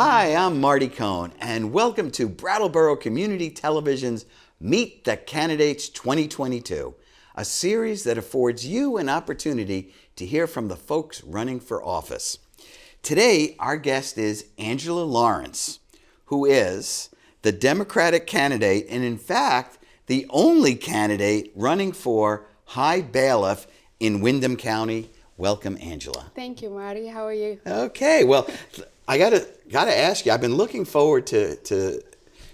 Hi, I'm Marty Cohn, and welcome to Brattleboro Community Television's Meet the Candidates 2022, a series that affords you an opportunity to hear from the folks running for office. Today, our guest is Angela Lawrence, who is the Democratic candidate and, in fact, the only candidate running for High Bailiff in Windham County. Welcome, Angela. Thank you, Marty. How are you? Okay, well, I gotta ask you. I've been looking forward to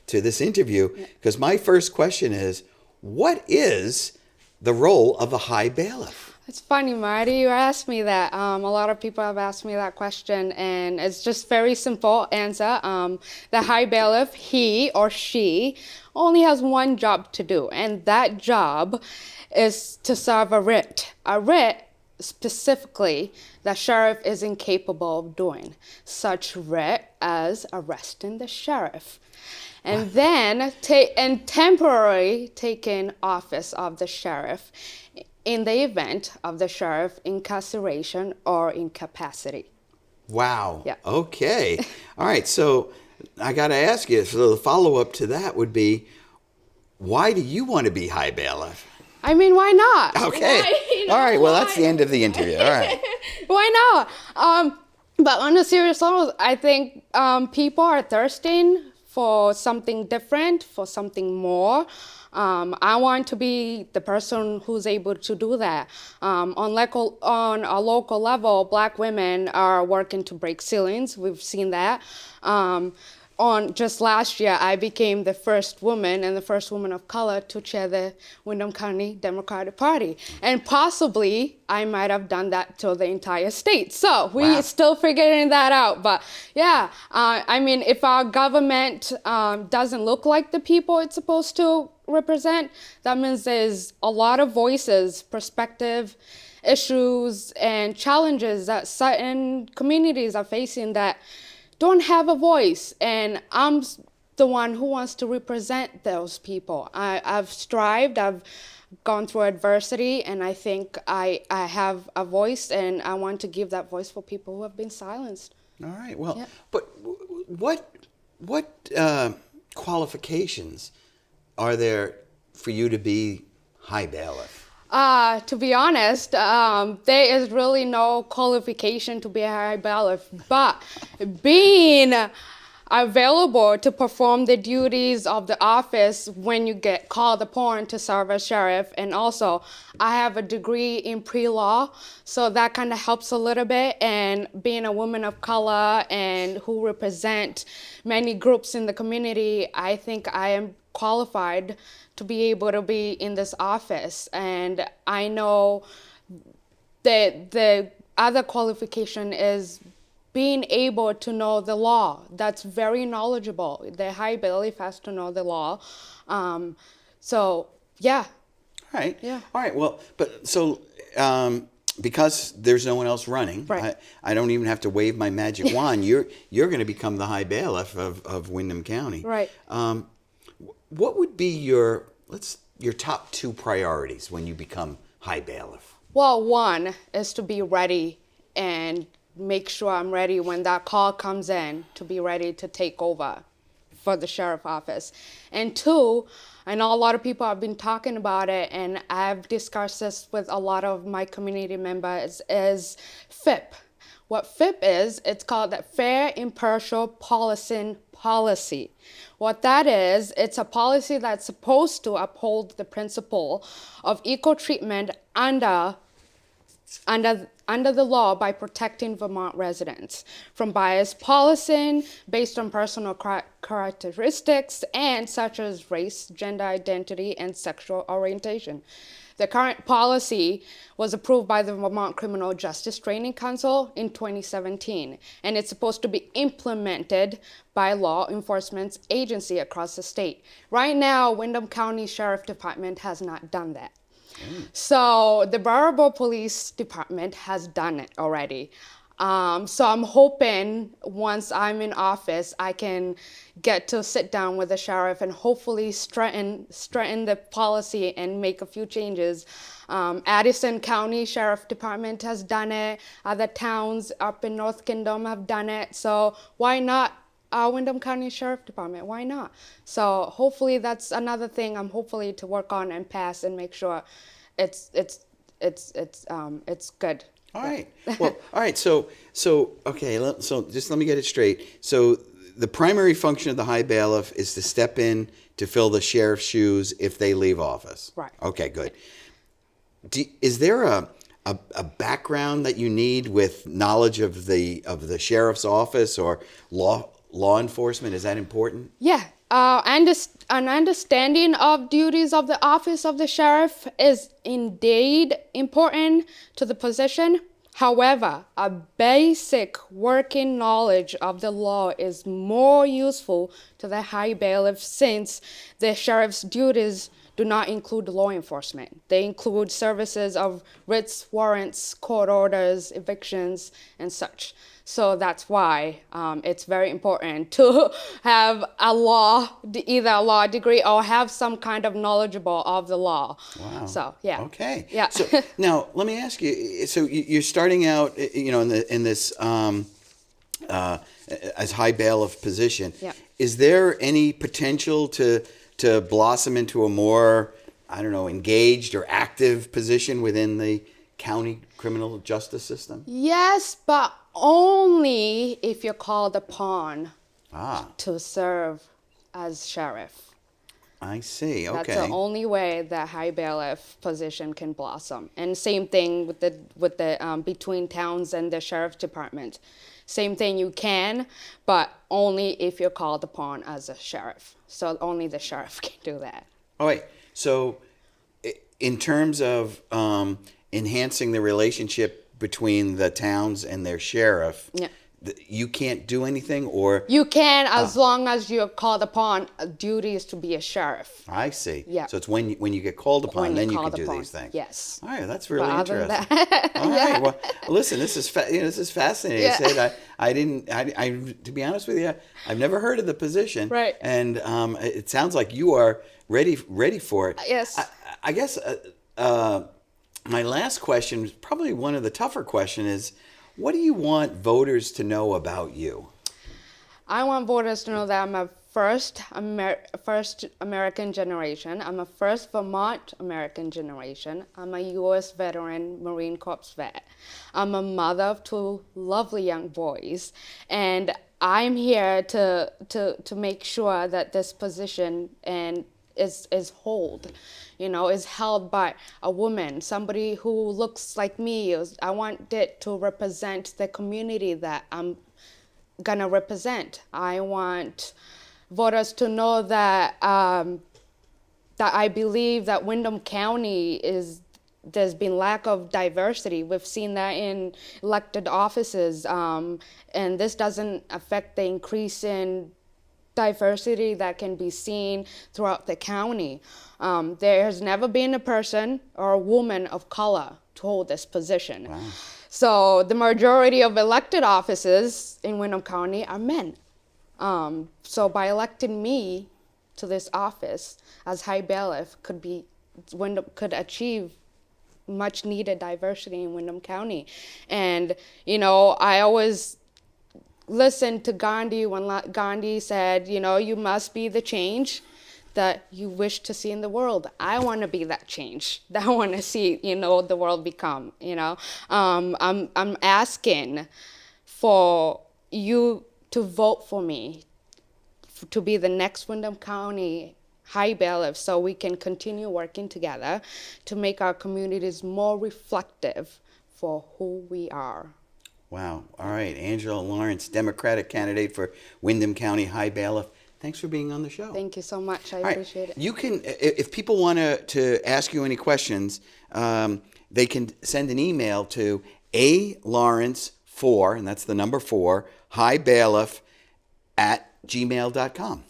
this interview because my first question is, what is the role of a High Bailiff? It's funny, Marty. You asked me that. A lot of people have asked me that question, and it's just very simple answer. The High Bailiff, he or she, only has one job to do, and that job is to serve a writ. A writ, specifically, the sheriff is incapable of doing, such writ as arresting the sheriff, and then temporarily taking office of the sheriff in the event of the sheriff incarceration or incapacity. Wow. Yeah. Okay. All right. So I got to ask you. So the follow-up to that would be, why do you want to be High Bailiff? I mean, why not? Okay. All right. Well, that's the end of the interview. All right. Why not? But on a serious note, I think people are thirsting for something different, for something more. I want to be the person who's able to do that. On a local level, Black women are working to break ceilings. We've seen that. Just last year, I became the first woman and the first woman of color to chair the Windham County Democratic Party. And possibly, I might have done that to the entire state. So we're still figuring that out. But yeah, I mean, if our government doesn't look like the people it's supposed to represent, that means there's a lot of voices, perspective, issues, and challenges that certain communities are facing that don't have a voice, and I'm the one who wants to represent those people. I've strived, I've gone through adversity, and I think I have a voice, and I want to give that voice for people who have been silenced. All right. Well, but what qualifications are there for you to be High Bailiff? To be honest, there is really no qualification to be a High Bailiff, but being available to perform the duties of the office when you get called upon to serve as sheriff, and also I have a degree in pre-law, so that kind of helps a little bit, and being a woman of color and who represent many groups in the community, I think I am qualified to be able to be in this office. And I know that the other qualification is being able to know the law. That's very knowledgeable. The High Bailiff has to know the law. So, yeah. All right. Yeah. All right. Well, but so because there's no one else running, right. I don't even have to wave my magic wand. You're going to become the High Bailiff of Windham County. Right. What would be your top two priorities when you become High Bailiff? Well, one is to be ready and make sure I'm ready when that call comes in, to be ready to take over for the sheriff office. And two, I know a lot of people have been talking about it, and I've discussed this with a lot of my community members, is FIP. What FIP is, it's called the Fair Impartial Policing Policy. What that is, it's a policy that's supposed to uphold the principle of equal treatment under the law by protecting Vermont residents from biased policing based on personal characteristics and such as race, gender identity, and sexual orientation. The current policy was approved by the Vermont Criminal Justice Training Council in 2017, and it's supposed to be implemented by law enforcement agency across the state. Right now, Windham County Sheriff Department has not done that. So the Brattleboro Police Department has done it already. So I'm hoping once I'm in office, I can get to sit down with the sheriff and hopefully straighten the policy and make a few changes. Addison County Sheriff Department has done it. Other towns up in North Kingdom have done it. So why not Windham County Sheriff Department. Why not? So hopefully that's another thing I'm hopefully to work on and pass and make sure it's good. All right. Well, all right. So okay. So just let me get it straight. So the primary function of the High Bailiff is to step in to fill the sheriff's shoes if they leave office. Right. Okay. Good. Is there a background that you need with knowledge of the sheriff's office or law enforcement? Is that important? Yeah, and an understanding of duties of the office of the sheriff is indeed important to the position. However, a basic working knowledge of the law is more useful to the High Bailiff since the sheriff's duties do not include law enforcement. They include services of writs, warrants, court orders, evictions, and such. So that's why it's very important to have either a law degree or have some kind of knowledgeable of the law. Wow. So yeah. Okay. Yeah. So now let me ask you. So you're starting out, in this as High Bailiff position. Yeah. Is there any potential to blossom into a more, I don't know, engaged or active position within the county criminal justice system? Yes, but only if you're called upon to serve as sheriff. I see. Okay. That's the only way the High Bailiff position can blossom. And same thing with the between towns and the sheriff's department. Same thing, you can, but only if you're called upon as a sheriff. So only the sheriff can do that. All right. So in terms of enhancing the relationship between the towns and their sheriff, yeah. You can't do anything, or you can as long as you're called upon. Duty is to be a sheriff. I see. Yeah. So it's when you get called upon, then you can do these things. Yes. All right, that's really But other interesting. than that, All right. Well, listen, this is fascinating. Yeah. I said to be honest with you, I've never heard of the position. Right. And it sounds like you are ready for it. Yes. I guess my last question, probably one of the tougher questions, is, what do you want voters to know about you? I want voters to know that I'm a first American generation. I'm a first Vermont American generation. I'm a U.S. veteran, Marine Corps vet. I'm a mother of two lovely young boys, and I'm here to make sure that this position is held by a woman, somebody who looks like me. I want it to represent the community that I'm gonna represent. I want voters to know that that I believe that Windham County there's been lack of diversity. We've seen that in elected offices, and this doesn't affect the increase in diversity that can be seen throughout the county. There has never been a person or a woman of color to hold this position. Wow. So the majority of elected offices in Windham County are men. So by electing me to this office as High Bailiff Windham could achieve much needed diversity in Windham County. And I always listened to Gandhi when Gandhi said, you must be the change that you wish to see in the world. I want to be that change that I want to see, the world become. I'm asking for you to vote for me to be the next Windham County High Bailiff, so we can continue working together to make our communities more reflective for who we are. Wow. All right. Angela Lawrence, Democratic candidate for Windham County High Bailiff. Thanks for being on the show. Thank you so much. I appreciate it. You can, if people want to ask you any questions, they can send an email to alawrence4, and that's the number 4, highbailiff@gmail.com.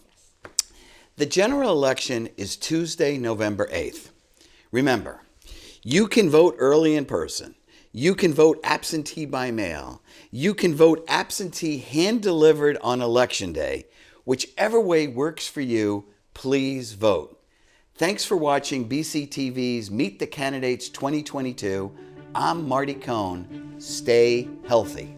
The general election is Tuesday, November 8th. Remember, you can vote early in person. You can vote absentee by mail. You can vote absentee hand-delivered on Election Day. Whichever way works for you, please vote. Thanks for watching BCTV's Meet the Candidates 2022. I'm Marty Cohn. Stay healthy.